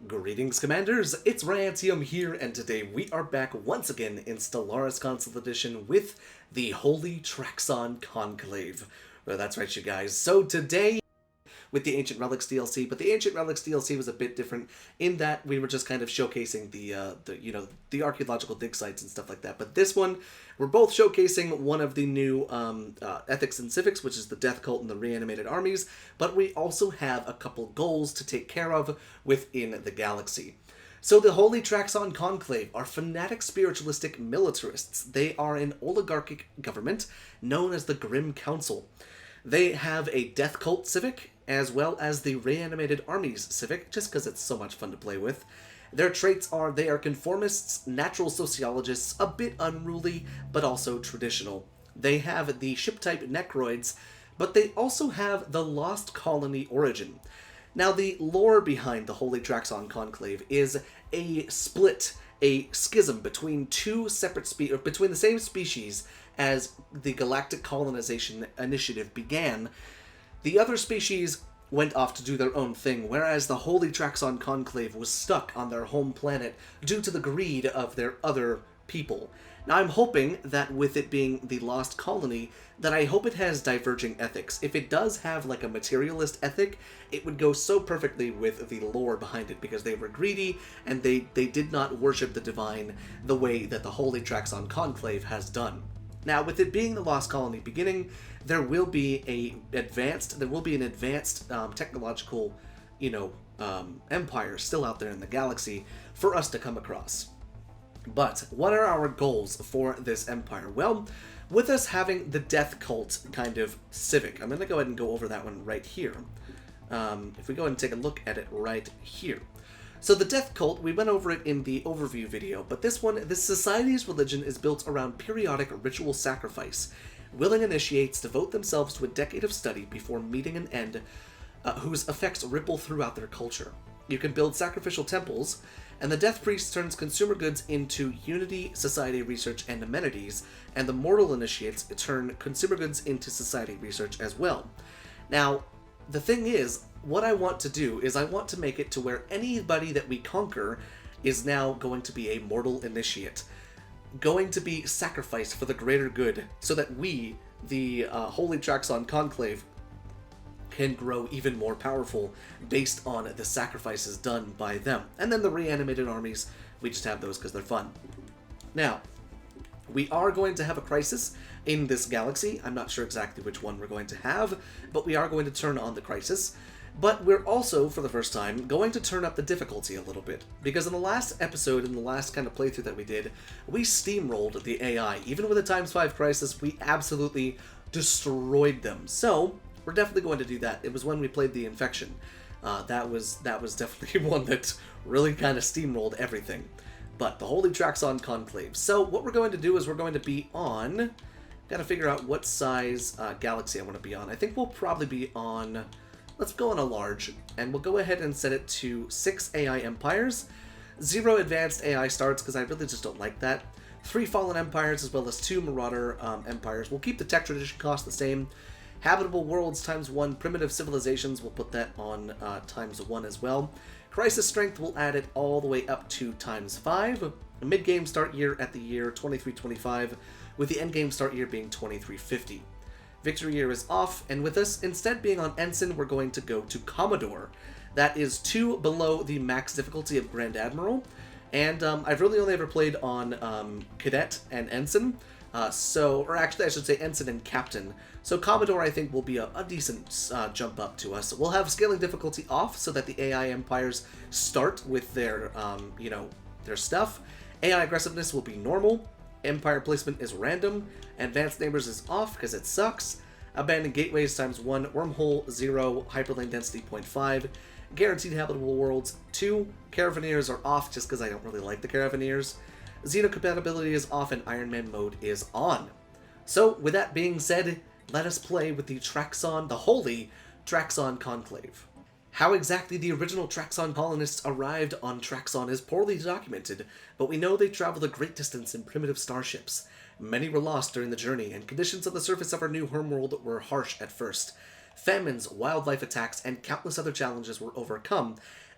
Greetings, Commanders! It's Ryant1UM here, and today we are back once again in Stellaris Console Edition with the Holy TRAXON Conclave. Well, that's right, you guys. So today, with the Ancient Relics DLC, but the Ancient Relics DLC was a bit different in that we were just kind of showcasing the archaeological dig sites and stuff like that. But this one, we're both showcasing one of the new ethics and civics, which is the death cult and the reanimated armies, but we also have a couple goals to take care of within the galaxy. So the Holy TRAXON Conclave are fanatic spiritualistic militarists. They are an oligarchic government known as the Grim Council. They have a death cult civic, as well as the reanimated armies civic, just because it's so much fun to play with. Their traits are they are conformists, natural sociologists, a bit unruly, but also traditional. They have the ship type Necroids, but they also have the Lost Colony origin. Now, the lore behind the Holy TRAXON Conclave is a split, a schism between two separate between the same species as the Galactic Colonization Initiative began. The other species went off to do their own thing, whereas the Holy TRAXON Conclave was stuck on their home planet due to the greed of their other people. Now, I'm hoping that with it being the Lost Colony, that I hope it has diverging ethics. If it does have like a materialist ethic, it would go so perfectly with the lore behind it, because they were greedy and they did not worship the divine the way that the Holy TRAXON Conclave has done. Now, with it being the Lost Colony beginning, there will be an advanced technological, empire still out there in the galaxy for us to come across. But what are our goals for this empire? Well, with us having the death cult kind of civic, I'm going to go ahead and go over that one right here. If we go ahead and take a look at it right here. So the death cult, we went over it in the overview video, but this society's religion is built around periodic ritual sacrifice. Willing initiates devote themselves to a decade of study before meeting an end whose effects ripple throughout their culture. You can build sacrificial temples, and the death priest turns consumer goods into unity, society research, and amenities, and the mortal initiates turn consumer goods into society research as well. Now, the thing is, what I want to do is I want to make it to where anybody that we conquer is now going to be a mortal initiate, going to be sacrificed for the greater good, so that we, the Holy TRAXON Conclave, can grow even more powerful based on the sacrifices done by them. And then the reanimated armies, we just have those because they're fun. Now, we are going to have a crisis in this galaxy. I'm not sure exactly which one we're going to have, but we are going to turn on the crisis. But we're also, for the first time, going to turn up the difficulty a little bit. Because in the last episode, in the last kind of playthrough that we did, we steamrolled the AI. Even with a ×5 crisis, we absolutely destroyed them. So, we're definitely going to do that. It was when we played the Infection. That was definitely one that really kind of steamrolled everything. But the Holy TRAXON Conclave. So what we're going to do is we're going to be on... Got to figure out what size galaxy I want to be on. I think we'll probably be on... Let's go on a large, and we'll go ahead and set it to 6 AI empires, 0 advanced AI starts, because I really just don't like that, 3 fallen empires, as well as 2 marauder empires. We'll keep the tech tradition cost the same. Habitable worlds ×1, primitive civilizations, we'll put that on ×1 as well. Crisis strength, we'll add it all the way up to ×5. A mid-game start year at the year 2325, with the end-game start year being 2350. Victory year is off, and with us instead being on Ensign, we're going to go to Commodore. That is 2 below the max difficulty of Grand Admiral, and I've really only ever played on Cadet and Ensign, or actually I should say Ensign and Captain. So Commodore, I think, will be a decent jump up to us. We'll have scaling difficulty off so that the AI empires start with their, their stuff. AI aggressiveness will be normal. Empire placement is random. Advanced neighbors is off because it sucks. Abandoned gateways ×1. Wormhole 0. Hyperlane density 0.5. Guaranteed habitable worlds 2. Caravaneers are off just because I don't really like the Caravaneers. Xenocompatibility is off and Iron Man mode is on. So, with that being said, let us play with the TRAXON, the Holy TRAXON Conclave. How exactly the original TRAXON colonists arrived on TRAXON is poorly documented, but we know they traveled a great distance in primitive starships. Many were lost during the journey, and conditions on the surface of our new homeworld were harsh at first. Famines, wildlife attacks, and countless other challenges were overcome,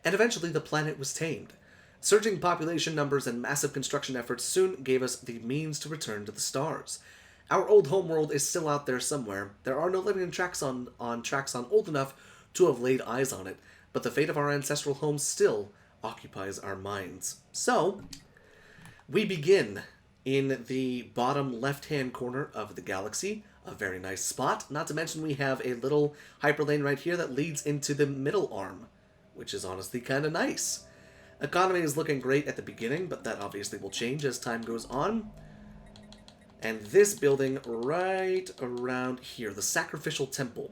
and eventually the planet was tamed. Surging population numbers and massive construction efforts soon gave us the means to return to the stars. Our old homeworld is still out there somewhere. There are no living TRAXON on TRAXON old enough to have laid eyes on it, but the fate of our ancestral home still occupies our minds. So, we begin in the bottom left-hand corner of the galaxy. A very nice spot. Not to mention we have a little hyperlane right here that leads into the middle arm, which is honestly kind of nice. Economy is looking great at the beginning, but that obviously will change as time goes on. And this building right around here, the Sacrificial Temple.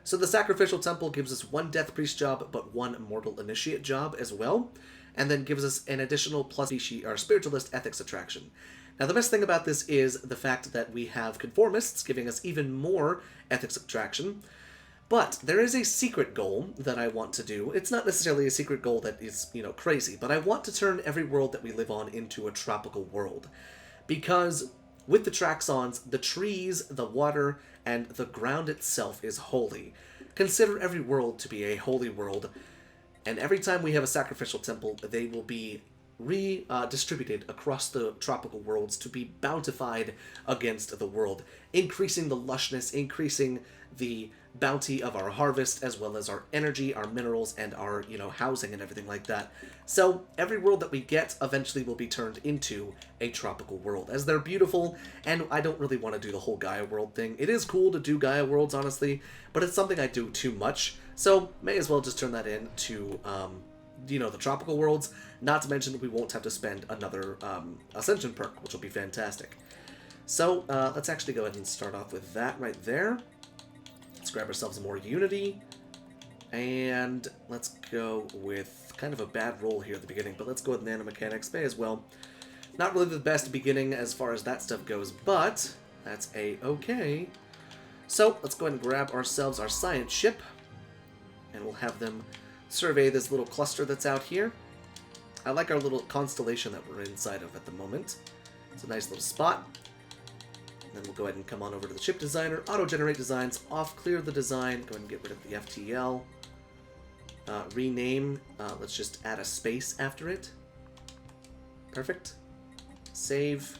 So the Sacrificial Temple gives us one Death Priest job, but one Mortal Initiate job as well, and then gives us an additional plus species or Spiritualist Ethics attraction. Now the best thing about this is the fact that we have Conformists giving us even more Ethics attraction, but there is a secret goal that I want to do. It's not necessarily a secret goal that is, crazy, but I want to turn every world that we live on into a tropical world. Because with the TRAXONs, the trees, the water, and the ground itself is holy. Consider every world to be a holy world, and every time we have a sacrificial temple, they will be redistributed across the tropical worlds to be bountified against the world, increasing the lushness, increasing the bounty of our harvest, as well as our energy, our minerals, and our, housing and everything like that. So every world that we get eventually will be turned into a tropical world, as they're beautiful, and I don't really want to do the whole Gaia world thing. It is cool to do Gaia worlds, honestly, but it's something I do too much, so may as well just turn that into, the tropical worlds, not to mention we won't have to spend another Ascension perk, which will be fantastic. So let's actually go ahead and start off with that right there. Let's grab ourselves more unity, and let's go with kind of a bad roll here at the beginning, but let's go with nanomechanics, may as well. Not really the best beginning as far as that stuff goes, but that's a-okay. So let's go ahead and grab ourselves our science ship, and we'll have them survey this little cluster that's out here. I like our little constellation that we're inside of at the moment. It's a nice little spot. Then we'll go ahead and come on over to the ship designer, auto-generate designs, off, clear the design, go ahead and get rid of the FTL. Rename, let's just add a space after it. Perfect. Save,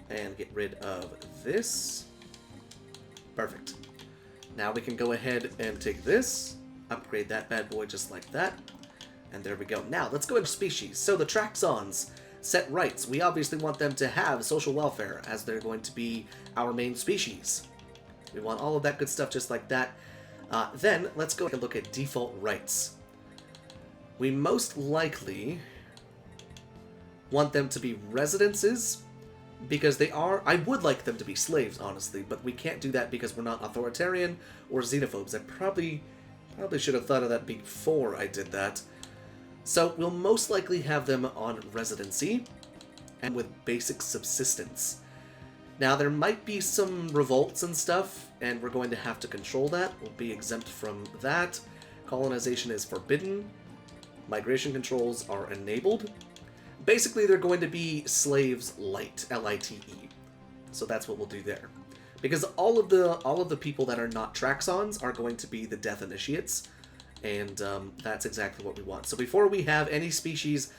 and get rid of this. Perfect. Now we can go ahead and take this, upgrade that bad boy just like that, and there we go. Now, let's go into species. So the TRAXONs set rights. We obviously want them to have social welfare, as they're going to be our main species. We want all of that good stuff just like that. Then, let's go and look at default rights. We most likely want them to be residences, because they are... I would like them to be slaves, honestly, but we can't do that because we're not authoritarian or xenophobes. I probably should have thought of that before I did that. So we'll most likely have them on residency and with basic subsistence. Now there might be some revolts and stuff, and we're going to have to control that. We'll be exempt from that. Colonization is forbidden. Migration controls are enabled. Basically they're going to be slaves light, L-I-T-E. So that's what we'll do there. Because all of the people that are not TRAXONs are going to be the Death Initiates. And that's exactly what we want. So before we have any species,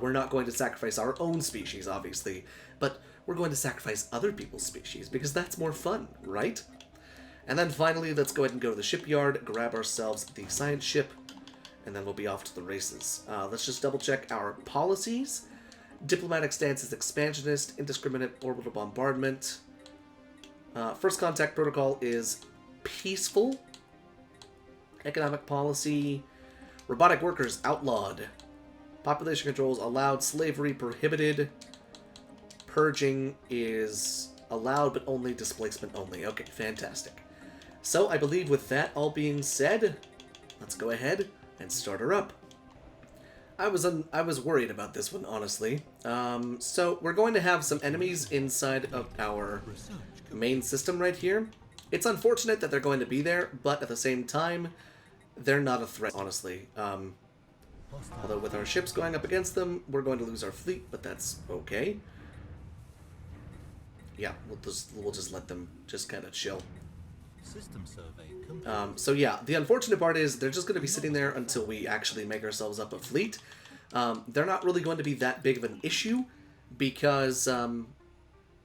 we're not going to sacrifice our own species, obviously, but we're going to sacrifice other people's species, because that's more fun, right? And then finally, let's go ahead and go to the shipyard, grab ourselves the science ship, and then we'll be off to the races. Let's just double check our policies. Diplomatic stance is expansionist, indiscriminate orbital bombardment. First contact protocol is peaceful. Economic policy, robotic workers outlawed, population controls allowed, slavery prohibited, purging is allowed but only displacement only. Okay, fantastic. So I believe with that all being said, let's go ahead and start her up. I was worried about this one, honestly. So we're going to have some enemies inside of our main system right here. It's unfortunate that they're going to be there, but at the same time, they're not a threat, honestly. Although with our ships going up against them, we're going to lose our fleet, but that's okay. Yeah, we'll just let them just kind of chill. System survey complete. So yeah, the unfortunate part is they're just going to be sitting there until we actually make ourselves up a fleet. They're not really going to be that big of an issue because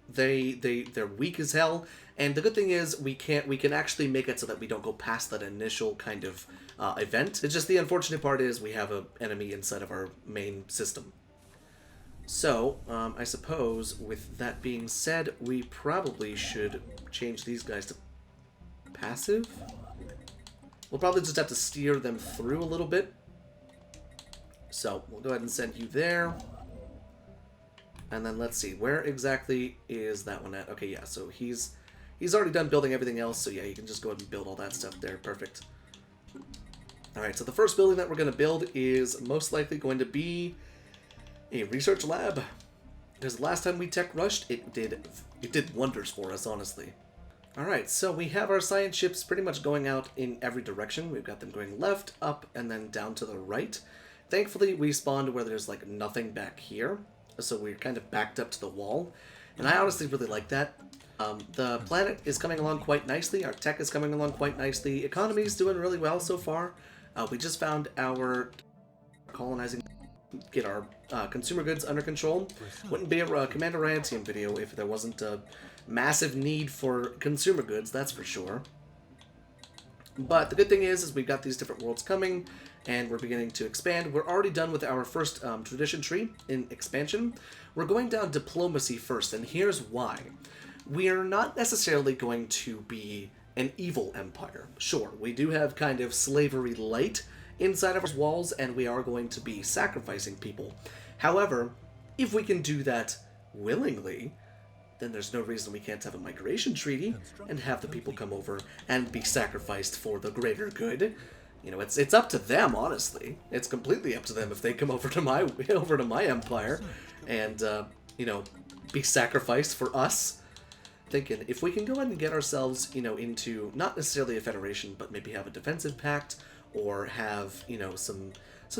they're weak as hell. And the good thing is we can actually make it so that we don't go past that initial kind of event. It's just the unfortunate part is we have an enemy inside of our main system. So, I suppose, with that being said, we probably should change these guys to passive. We'll probably just have to steer them through a little bit. So, we'll go ahead and send you there. And then let's see, where exactly is that one at? Okay, yeah, so he's already done building everything else, so yeah, you can just go ahead and build all that stuff there. Perfect. Alright, so the first building that we're going to build is most likely going to be a research lab, because last time we tech rushed, it did wonders for us, honestly. Alright, so we have our science ships pretty much going out in every direction. We've got them going left, up, and then down to the right. Thankfully, we spawned where there's like nothing back here, so we're kind of backed up to the wall, and I honestly really like that. The planet is coming along quite nicely, our tech is coming along quite nicely, economy is doing really well so far. We just found our colonizing, get our consumer goods under control. Wouldn't be a Commander Ryant1UM video if there wasn't a massive need for consumer goods, that's for sure. But the good thing is we've got these different worlds coming, and we're beginning to expand. We're already done with our first tradition tree in expansion. We're going down diplomacy first, and here's why. We are not necessarily going to be an evil empire. Sure, we do have kind of slavery light inside of our walls, and we are going to be sacrificing people. However, if we can do that willingly, then there's no reason we can't have a migration treaty and have the people come over and be sacrificed for the greater good. You know, it's up to them, honestly. It's completely up to them if they come over to my empire and you know, be sacrificed for us. Thinking if we can go ahead and get ourselves, you know, into not necessarily a federation, but maybe have a defensive pact or have, you know, some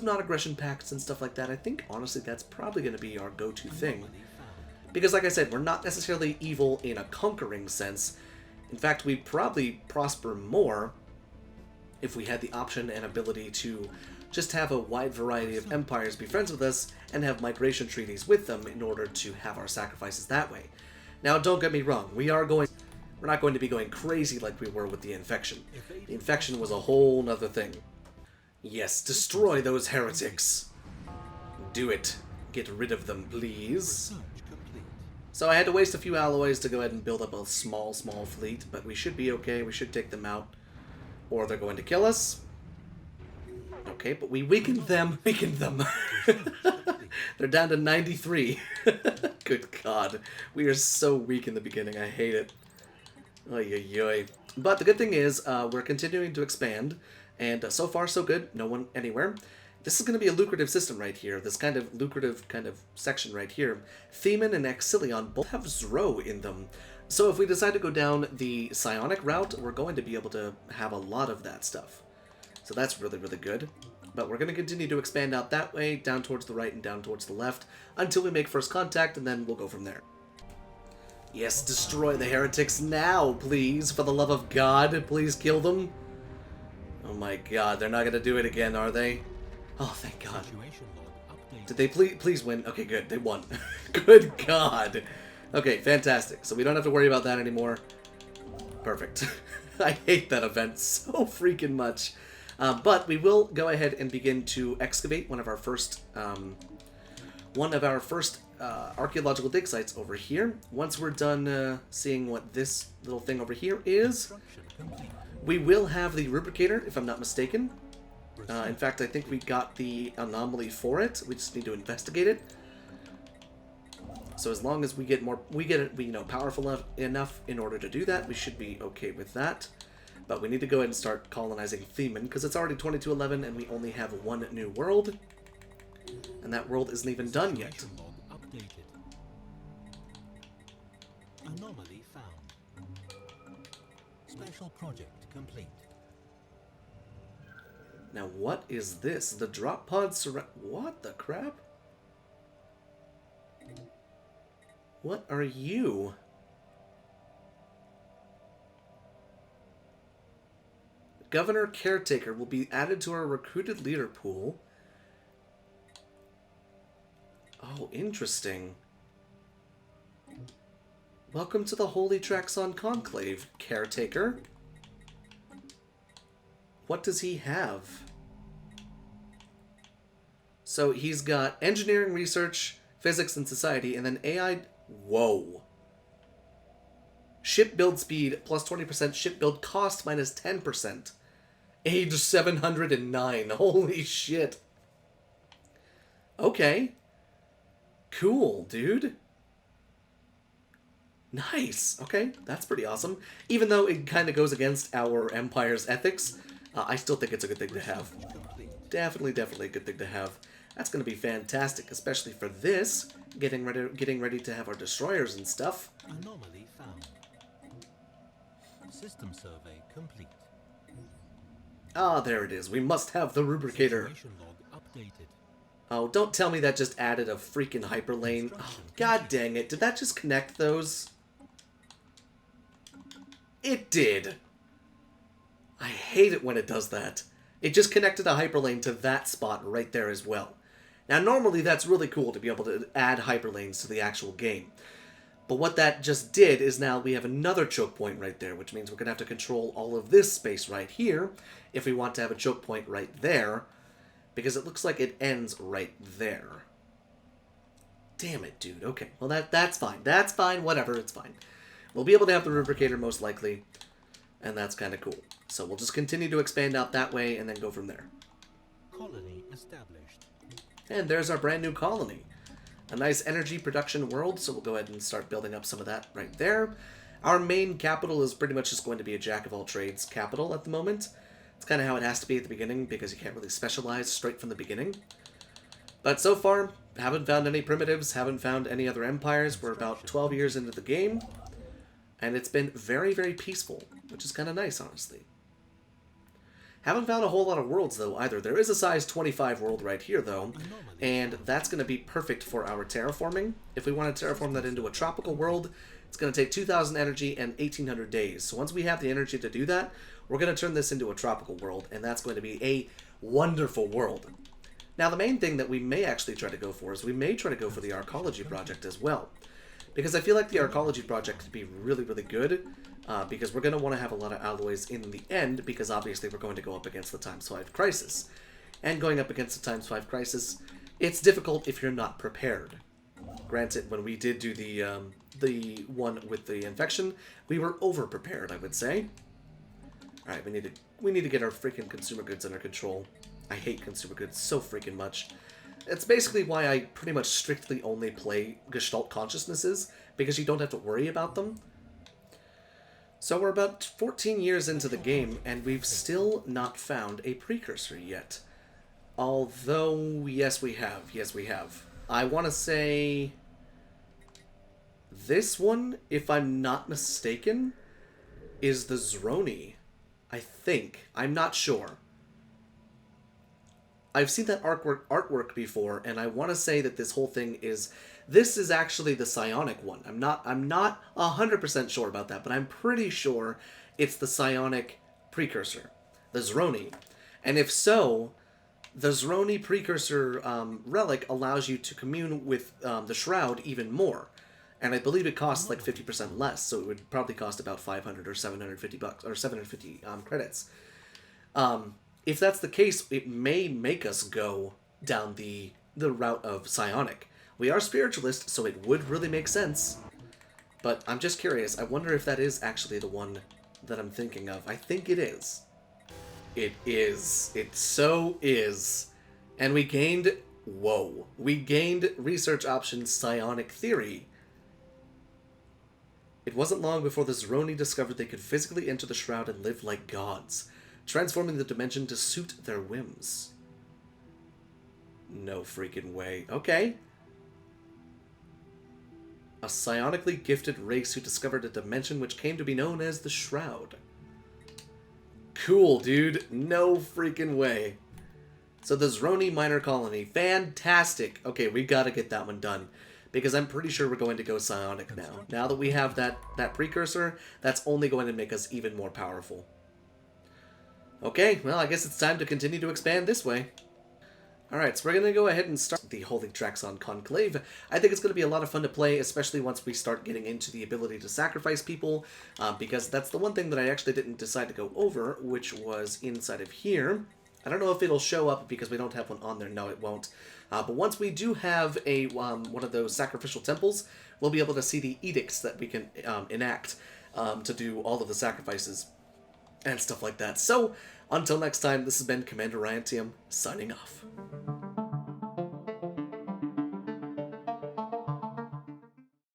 non-aggression pacts and stuff like that. I think honestly that's probably going to be our go-to thing. Because like I said, we're not necessarily evil in a conquering sense. In fact, we'd probably prosper more if we had the option and ability to just have a wide variety of empires be friends with us and have migration treaties with them in order to have our sacrifices that way. Now, don't get me wrong, we're not going to be going crazy like we were with the infection. The infection was a whole nother thing. Yes, destroy those heretics. Do it. Get rid of them, please. So I had to waste a few alloys to go ahead and build up a small fleet, but we should be okay. We should take them out. Or they're going to kill us. Okay, but we weakened them. They're down to 93. Good God. We are so weak in the beginning. I hate it. Oy, oy, oy. But the good thing is, we're continuing to expand, and so far so good. No one anywhere. This is going to be a lucrative system right here. This kind of lucrative kind of section right here. Theman and Exilion both have Zro in them. So if we decide to go down the psionic route, we're going to be able to have a lot of that stuff. So that's really, really good. But we're going to continue to expand out that way, down towards the right and down towards the left, until we make first contact, and then we'll go from there. Yes, destroy the heretics now, please. For the love of God, please kill them. Oh my God, they're not going to do it again, are they? Oh, thank God. Did they please win? Okay, good. They won. Good God. Okay, fantastic. So we don't have to worry about that anymore. Perfect. I hate that event so freaking much. But we will go ahead and begin to excavate one of our first archaeological dig sites over here. Once we're done seeing what this little thing over here is, we will have the rubricator, if I'm not mistaken. In fact, I think we got the anomaly for it. We just need to investigate it. So as long as we get it, powerful enough in order to do that, we should be okay with that. But we need to go ahead and start colonizing Theman, because it's already 2211 and we only have one new world. And that world isn't even done yet. Anomaly found. Special project complete. Now what is this? The drop pod what the crap? What are you? Governor Caretaker will be added to our recruited leader pool. Oh, interesting. Welcome to the Holy TRAXON Conclave, Caretaker. What does he have? So he's got engineering, research, physics, and society, and then AI... Whoa. Ship build speed plus 20%, ship build cost minus 10%. Age 709. Holy shit. Okay. Cool, dude. Nice. Okay, that's pretty awesome. Even though it kind of goes against our Empire's ethics, I still think it's a good thing to have. Definitely a good thing to have. That's going to be fantastic, especially for this, getting ready to have our destroyers and stuff. Anomaly found. System survey complete. Ah, there it is. We must have the rubricator. Situation log updated. Oh, don't tell me that just added a freaking hyperlane. Oh, god dang it. Did that just connect those? It did. I hate it when it does that. It just connected a hyperlane to that spot right there as well. Now, normally that's really cool to be able to add hyperlanes to the actual game. But what that just did is now we have another choke point right there, which means we're going to have to control all of this space right here if we want to have a choke point right there, because it looks like it ends right there. Damn it, dude. Okay, well that's fine. That's fine. Whatever, it's fine. We'll be able to have the rubricator most likely, and that's kind of cool. So we'll just continue to expand out that way and then go from there. Colony established. And there's our brand new colony. A nice energy production world, so we'll go ahead and start building up some of that right there. Our main capital is pretty much just going to be a jack-of-all-trades capital at the moment. It's kind of how it has to be at the beginning, because you can't really specialize straight from the beginning. But so far, haven't found any primitives, haven't found any other empires. We're about 12 years into the game, and it's been very, very peaceful, which is kind of nice, honestly. Haven't found a whole lot of worlds, though, either. There is a size 25 world right here, though, and that's going to be perfect for our terraforming. If we want to terraform that into a tropical world, it's going to take 2,000 energy and 1,800 days. So once we have the energy to do that, we're going to turn this into a tropical world, and that's going to be a wonderful world. Now, the main thing that we may actually try to go for is we may try to go for the Arcology project as well, because I feel like the Arcology project could be really, really good, because we're going to want to have a lot of alloys in the end, because obviously we're going to go up against the times 5 crisis. And going up against the times 5 crisis, it's difficult if you're not prepared. Granted, when we did do the one with the infection, we were over-prepared, I would say. Alright, we need to get our freaking consumer goods under control. I hate consumer goods so freaking much. It's basically why I pretty much strictly only play Gestalt Consciousnesses, because you don't have to worry about them. So we're about 14 years into the game, and we've still not found a precursor yet. Although, yes we have. Yes we have. I want to say... this one, if I'm not mistaken, is the Zroni. I think. I'm not sure. I've seen that artwork before, and I want to say that this whole thing is... this is actually the psionic one. I'm not 100% sure about that, but I'm pretty sure it's the psionic precursor, the Zroni. And if so, the Zroni precursor relic allows you to commune with the Shroud even more. And I believe it costs like 50% less, so it would probably cost about 500 or 750 bucks or 750 credits. If that's the case, it may make us go down the route of psionic. We are spiritualists, so it would really make sense. But I'm just curious. I wonder if that is actually the one that I'm thinking of. I think it is. It is. It so is. And we gained... whoa. We gained research option psionic theory. It wasn't long before the Zroni discovered they could physically enter the Shroud and live like gods, transforming the dimension to suit their whims. No freaking way. Okay. A psionically gifted race who discovered a dimension which came to be known as the Shroud. Cool, dude. No freaking way. So the Zroni minor colony. Fantastic. Okay, we gotta get that one done, because I'm pretty sure we're going to go psionic now. Now that we have that precursor, that's only going to make us even more powerful. Okay, well, I guess it's time to continue to expand this way. Alright, so we're going to go ahead and start the Holy TRAXON Conclave. I think it's going to be a lot of fun to play, especially once we start getting into the ability to sacrifice people, because that's the one thing that I actually didn't decide to go over, which was inside of here. I don't know if it'll show up because we don't have one on there. No, it won't. But once we do have a one of those sacrificial temples, we'll be able to see the edicts that we can enact to do all of the sacrifices and stuff like that. So, until next time, this has been Commander RYANT1UM, signing off.